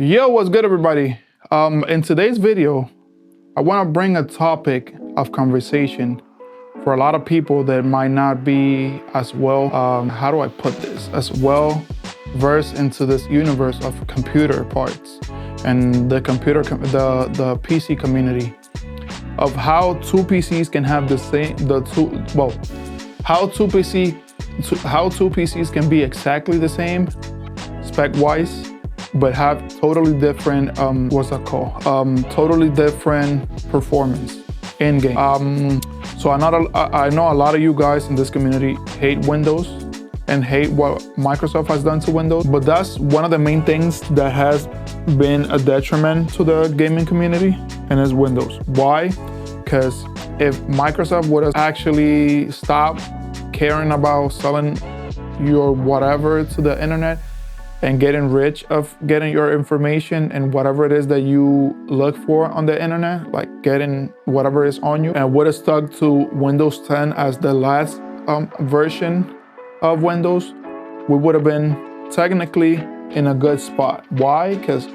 Yo, what's good, everybody? In today's video, I want to bring a topic of conversation for a lot of people that might not be as well, how do I put this, as well versed into this universe of computer parts and the PC community, of how two PCs can have the same, how two PCs can be exactly the same spec-wise, but have totally different, totally different performance in-game. So I know a lot of you guys in this community hate Windows and hate what Microsoft has done to Windows, but that's one of the main things that has been a detriment to the gaming community, and is Windows. Why? Because if Microsoft would have actually stopped caring about selling your whatever to the internet and getting rich of getting your information and whatever it is that you look for on the internet, like getting whatever is on you, and would have stuck to Windows 10 as the last version of Windows, we would have been technically in a good spot. Why? Because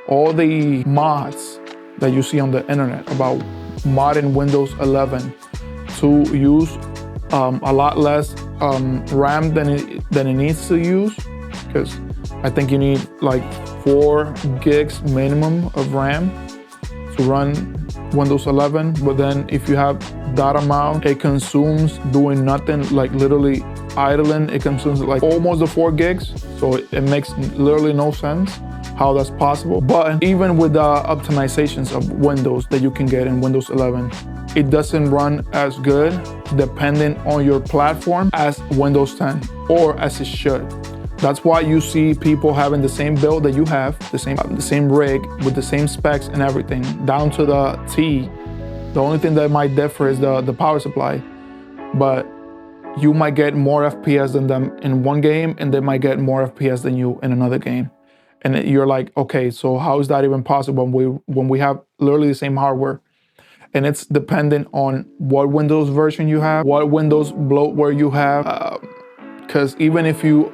all the mods that you see on the internet about modding Windows 11 to use a lot less RAM than it needs to use, because I think you need like 4 gigs minimum of RAM to run Windows 11. But then if you have that amount, it consumes doing nothing, like literally idling, it consumes like almost the 4 gigs. So it makes literally no sense how that's possible. But even with the optimizations of Windows that you can get in Windows 11, it doesn't run as good depending on your platform as Windows 10, or as it should. That's why you see people having the same build that you have, the same rig with the same specs and everything, down to the T. The only thing that might differ is the power supply, but you might get more FPS than them in one game, and they might get more FPS than you in another game. And you're like, okay, so how is that even possible when we have literally the same hardware? And it's dependent on what Windows version you have, what Windows bloatware you have. Because even if you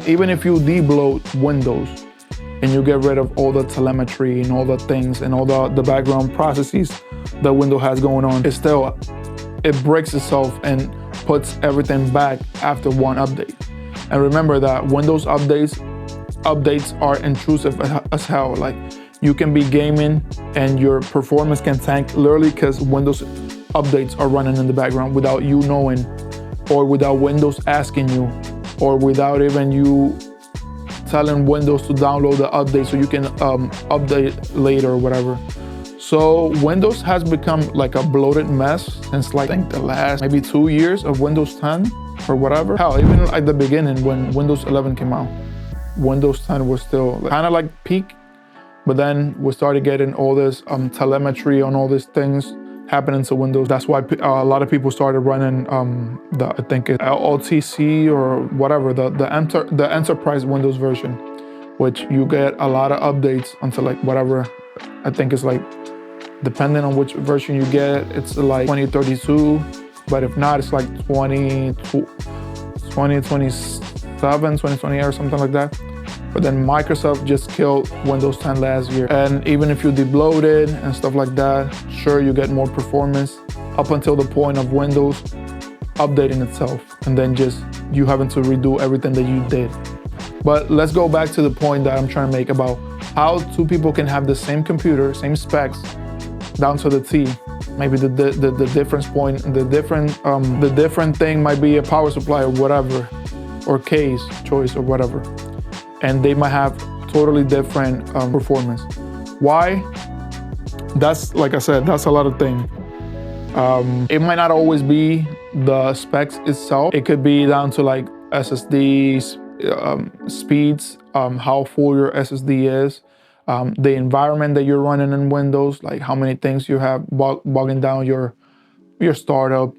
debloat Windows and you get rid of all the telemetry and all the things and all the background processes that Windows has going on, it breaks itself and puts everything back after one update. And remember that Windows updates are intrusive as hell. Like, you can be gaming and your performance can tank literally because Windows updates are running in the background without you knowing, or without Windows asking you, or without even you telling Windows to download the update so you can update later or whatever. So Windows has become like a bloated mess since like, I think, the last maybe 2 years of Windows 10 or whatever. Hell, even at the beginning when Windows 11 came out, Windows 10 was still kind of like peak, but then we started getting all this telemetry on all these things happening to Windows. That's why a lot of people started running I think it's LTC or whatever, the enterprise Windows version, which you get a lot of updates until like whatever, I think it's like, depending on which version you get, it's like 2032, but if not, it's like 2027, 2028 or something like that. But then Microsoft just killed Windows 10 last year. And even if you debloat it and stuff like that, sure, you get more performance up until the point of Windows updating itself, and then just you having to redo everything that you did. But let's go back to the point that I'm trying to make about how two people can have the same computer, same specs, down to the T. Maybe the difference point, the different thing might be a power supply or whatever, or case choice or whatever. And they might have totally different performance. Why? That's, like I said, that's a lot of things. It might not always be the specs itself. It could be down to like SSD speeds, how full your SSD is, the environment that you're running in Windows, like how many things you have bogging down your startup,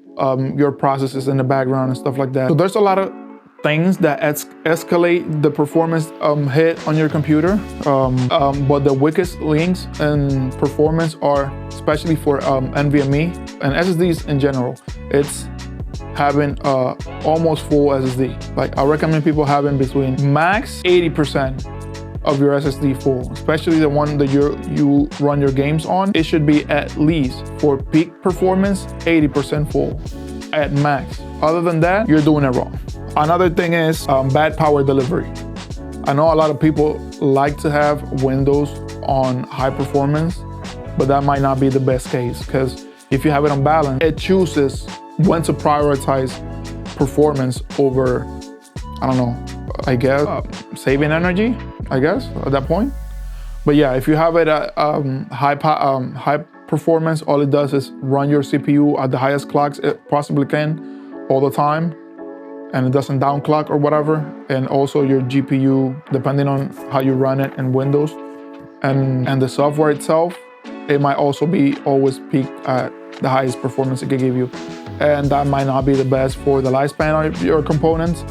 your processes in the background and stuff like that. So there's a lot of things that escalate the performance hit on your computer, but the weakest links in performance are, especially for NVMe and SSDs in general, it's having almost full SSD. Like, I recommend people having between max 80% of your SSD full, especially the one that you run your games on. It should be at least, for peak performance, 80% full at max. Other than that, you're doing it wrong. Another thing is bad power delivery. I know a lot of people like to have Windows on high performance, but that might not be the best case, because if you have it on balance, it chooses when to prioritize performance over, I don't know, I guess, saving energy, I guess, at that point. But yeah, if you have it at high performance, all it does is run your CPU at the highest clocks it possibly can all the time, and it doesn't downclock or whatever. And also your GPU, depending on how you run it in Windows and the software itself, it might also be always peaked at the highest performance it can give you. And that might not be the best for the lifespan of your components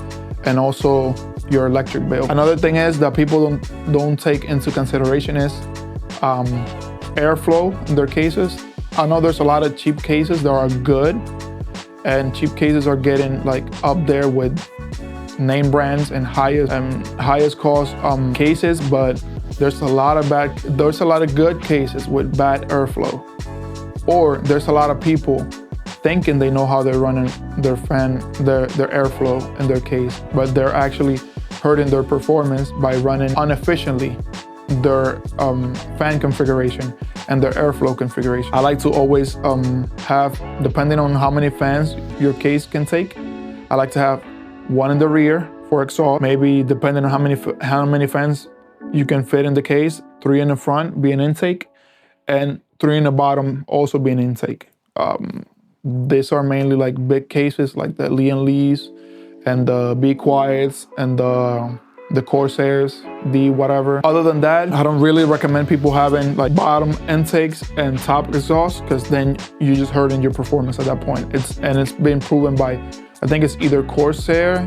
and also your electric bill. Another thing is that people don't take into consideration is airflow in their cases. I know there's a lot of cheap cases that are good, and cheap cases are getting like up there with name brands and highest cost cases, but there's a lot of good cases with bad airflow. Or there's a lot of people thinking they know how they're running their airflow in their case, but they're actually hurting their performance by running inefficiently their fan configuration and their airflow configuration. I like to always have, depending on how many fans your case can take, I like to have one in the rear for exhaust, maybe depending on how many fans you can fit in the case, 3 in the front be an intake, and 3 in the bottom also be an intake. These are mainly like big cases like the Lees and the Be Quiets and the Corsairs, the whatever. Other than that, I don't really recommend people having like bottom intakes and top exhaust, because then you're just hurting your performance at that point. It's been proven by, I think it's either Corsair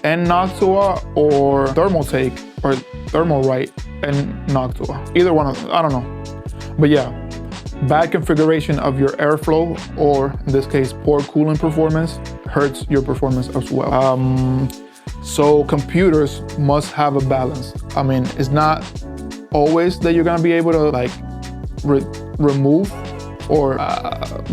and Noctua or Thermaltake or Thermalright and Noctua. Either one of them, I don't know. But yeah, bad configuration of your airflow, or in this case, poor cooling performance, hurts your performance as well. So computers must have a balance. I mean, it's not always that you're gonna be able to like remove or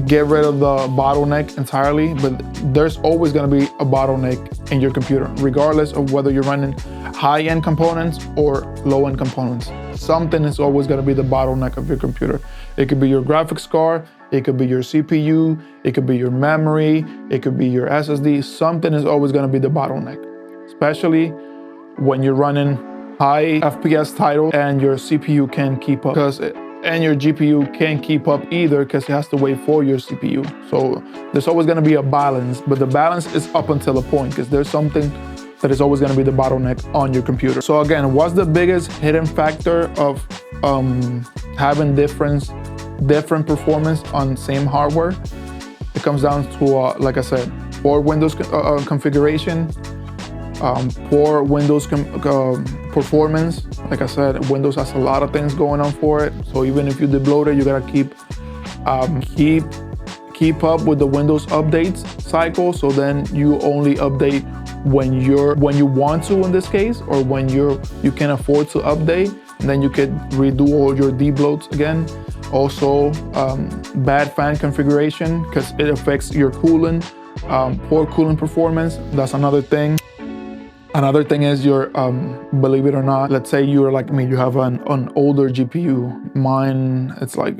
get rid of the bottleneck entirely, but there's always gonna be a bottleneck in your computer, regardless of whether you're running high-end components or low-end components. Something is always gonna be the bottleneck of your computer. It could be your graphics card, it could be your CPU, it could be your memory, it could be your SSD. Something is always gonna be the bottleneck, especially when you're running high FPS titles and your CPU can't keep up, and your GPU can't keep up either, because it has to wait for your CPU. So there's always gonna be a balance, but the balance is up until a point, because there's something that is always gonna be the bottleneck on your computer. So again, what's the biggest hidden factor of having different performance on same hardware? It comes down to, like I said, poor Windows configuration, poor Windows performance. Like I said, Windows has a lot of things going on for it. So even if you debloat it, you gotta keep up with the Windows updates cycle. So then you only update when you want to, in this case, or when you can afford to update, and then you could redo all your debloats again. Also, bad fan configuration, because it affects your cooling, poor cooling performance. That's another thing. Another thing is your, believe it or not, let's say you're like me, you have an older GPU. Mine, it's like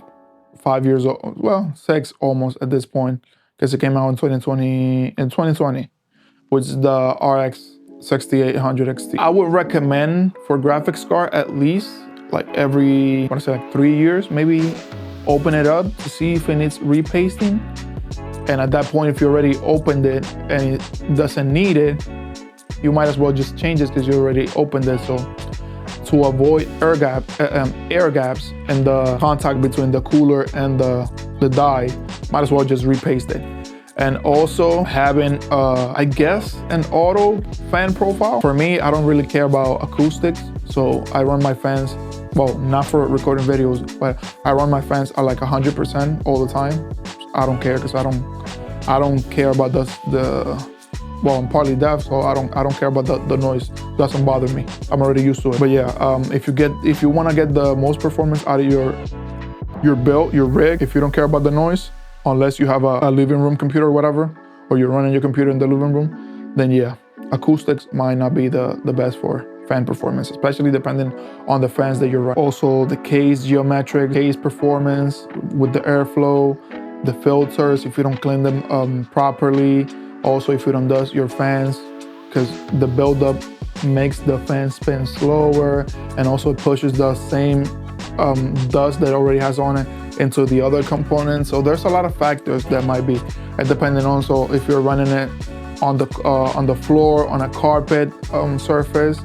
5 years old, well, 6 almost at this point, because it came out in 2020, which is the RX 6800 XT. I would recommend for graphics card at least like every, I want to say like 3 years, maybe open it up to see if it needs repasting. And at that point, if you already opened it and it doesn't need it, you might as well just change it because you already opened it. So to avoid air gaps in the contact between the cooler and the die, might as well just repaste it. And also having, I guess, an auto fan profile. For me, I don't really care about acoustics, so I run my fans, well, not for recording videos, but I run my fans at like 100% all the time. I don't care, because I don't care about well, I'm partly deaf, so I don't care about the noise. Doesn't bother me. I'm already used to it. But yeah, if you want to get the most performance out of your build, your rig, if you don't care about the noise, unless you have a living room computer or whatever, or you're running your computer in the living room, then yeah, acoustics might not be the best for fan performance, especially depending on the fans that you're running. Also, the case geometric, case performance with the airflow, the filters, if you don't clean them properly. Also, if you don't dust your fans, because the buildup makes the fan spin slower, and also it pushes the same dust that already has on it into the other components. So there's a lot of factors that might be, and depending also if you're running it on the floor, on a carpet surface,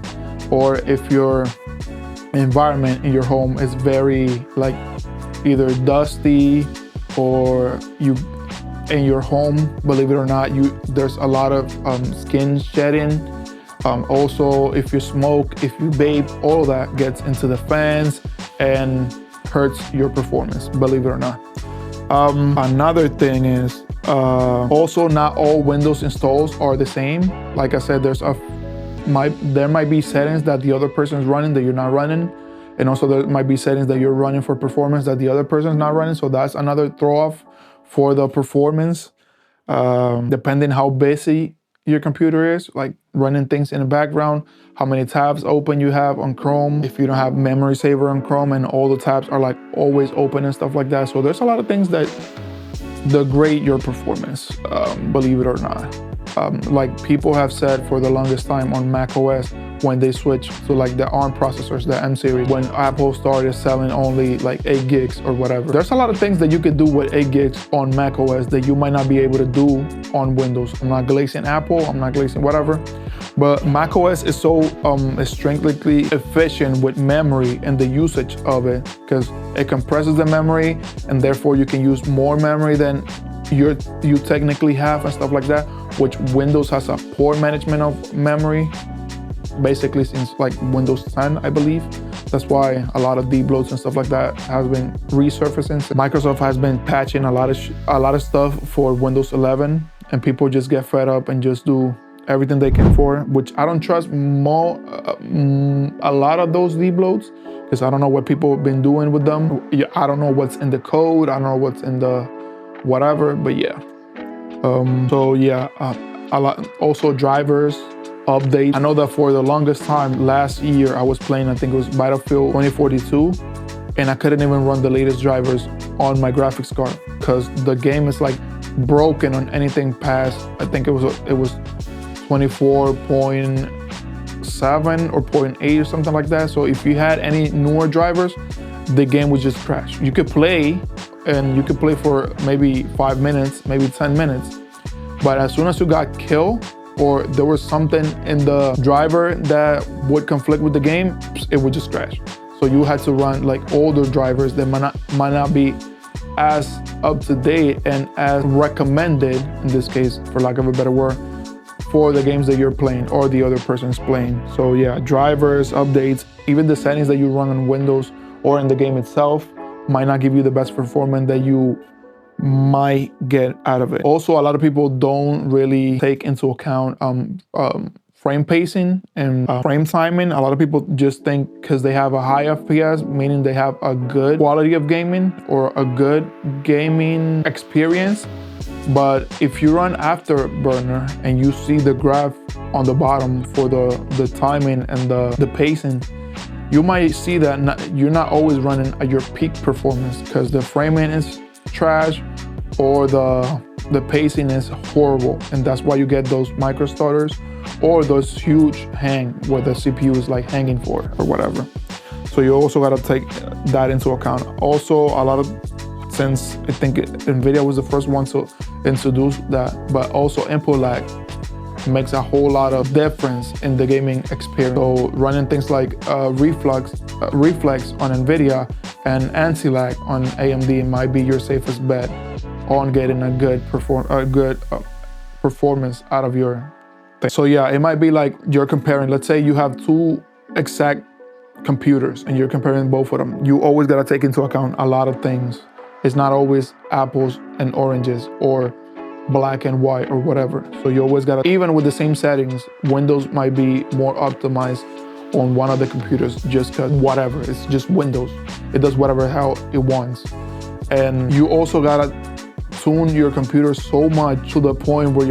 or if your environment in your home is very like either dusty, or you in your home, believe it or not, there's a lot of skin shedding. Also, if you smoke, if you vape, all of that gets into the fans and hurts your performance, believe it or not. Another thing is also not all Windows installs are the same. Like I said, there might be settings that the other person's running that you're not running, and also there might be settings that you're running for performance that the other person's not running. So that's another throw off for the performance, depending how busy your computer is, like running things in the background, how many tabs open you have on Chrome, if you don't have memory saver on Chrome and all the tabs are like always open and stuff like that. So there's a lot of things that degrade your performance, believe it or not. Like people have said for the longest time on macOS, when they switched to like the ARM processors, the M series, when Apple started selling only like 8 gigs or whatever. There's a lot of things that you could do with 8 gigs on macOS that you might not be able to do on Windows. I'm not glazing Apple, I'm not glazing whatever, but macOS is so extremely efficient with memory and the usage of it, because it compresses the memory and therefore you can use more memory than you technically have and stuff like that, which Windows has a poor management of memory, basically since like Windows 10, I believe. That's why a lot of deep loads and stuff like that has been resurfacing. Microsoft has been patching a lot of stuff for Windows 11, and people just get fed up and just do everything they can for, which I don't trust a lot of those deep loads, because I don't know what people have been doing with them. I don't know what's in the code, I don't know what's in the whatever, but yeah. So yeah, a lot, also drivers, updates. I know that for the longest time last year I was playing, I think it was Battlefield 2042, and I couldn't even run the latest drivers on my graphics card because the game is like broken on anything past, I think it was 24.7 or 0.8 or something like that. So if you had any newer drivers, the game would just crash. You could play, and you could play for maybe 5 minutes, maybe 10 minutes. But as soon as you got killed, or there was something in the driver that would conflict with the game, it would just crash. So you had to run like older drivers that might not be as up to date and as recommended, in this case, for lack of a better word, for the games that you're playing or the other person's playing. So yeah, drivers, updates, even the settings that you run on Windows or in the game itself might not give you the best performance that you might get out of it. Also, a lot of people don't really take into account frame pacing and frame timing. A lot of people just think because they have a high FPS, meaning they have a good quality of gaming or a good gaming experience. But if you run Afterburner and you see the graph on the bottom for the timing and the pacing, you might see that you're not always running at your peak performance because the framing is trash or the pacing is horrible, and that's why you get those micro stutters or those huge hang where the CPU is like hanging for or whatever. So you also got to take that into account. Also, a lot of, since I think NVIDIA was the first one to introduce that, but also input lag makes a whole lot of difference in the gaming experience. So running things like reflex on NVIDIA and anti-lag on AMD might be your safest bet on getting a good performance out of your thing. So yeah, it might be like you're comparing, let's say you have two exact computers and you're comparing both of them. You always got to take into account a lot of things. It's not always apples and oranges or black and white or whatever. So you always gotta, even with the same settings, Windows might be more optimized on one of the computers just cause whatever, it's just Windows. It does whatever the hell it wants. And you also gotta tune your computer so much to the point where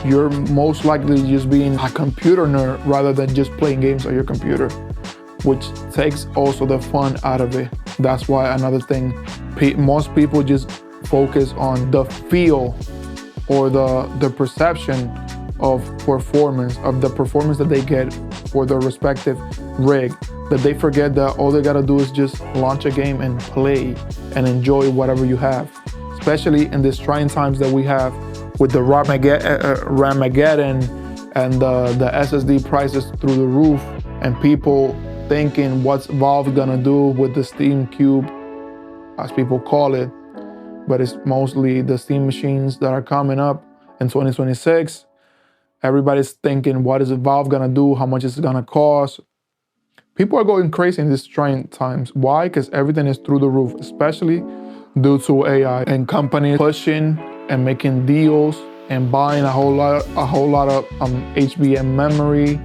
you're most likely just being a computer nerd rather than just playing games on your computer, which takes also the fun out of it. That's why another thing, most people just focus on the feel or the perception of performance, of the performance that they get for their respective rig, that they forget that all they gotta do is just launch a game and play and enjoy whatever you have. Especially in these trying times that we have with the Ramageddon and the SSD prices through the roof, and people thinking what's Valve gonna do with the Steam Cube, as people call it, but it's mostly the Steam machines that are coming up in 2026. Everybody's thinking, what is Valve gonna do? How much is it gonna cost? People are going crazy in these trying times. Why? Because everything is through the roof, especially due to AI and companies pushing and making deals and buying a whole lot of HBM memory.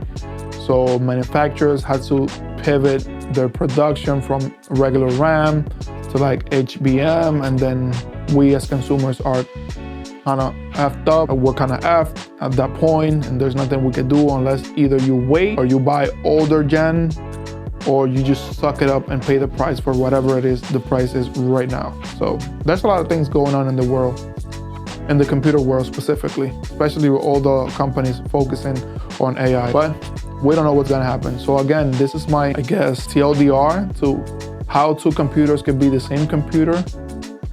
So manufacturers had to pivot their production from regular RAM to like HBM, and then we as consumers are kind of effed up. We're kind of effed at that point, and there's nothing we can do unless either you wait or you buy older gen, or you just suck it up and pay the price for whatever it is the price is right now. So there's a lot of things going on in the world, in the computer world specifically, especially with all the companies focusing on AI. But we don't know what's gonna happen. So again, this is my, I guess, TLDR to how two computers can be the same computer,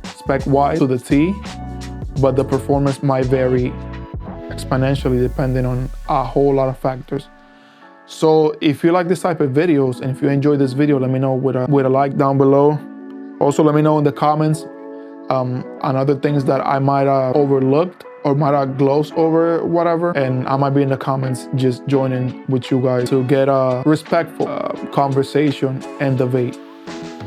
spec-wise to the T, but the performance might vary exponentially depending on a whole lot of factors. So if you like this type of videos, and if you enjoy this video, let me know with a like down below. Also, let me know in the comments on other things that I might have overlooked or might have glossed over, whatever. And I might be in the comments just joining with you guys to get a respectful conversation and debate.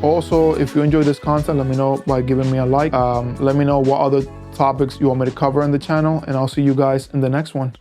Also, if you enjoy this content, let me know by giving me a like. Let me know what other topics you want me to cover on the channel, and I'll see you guys in the next one.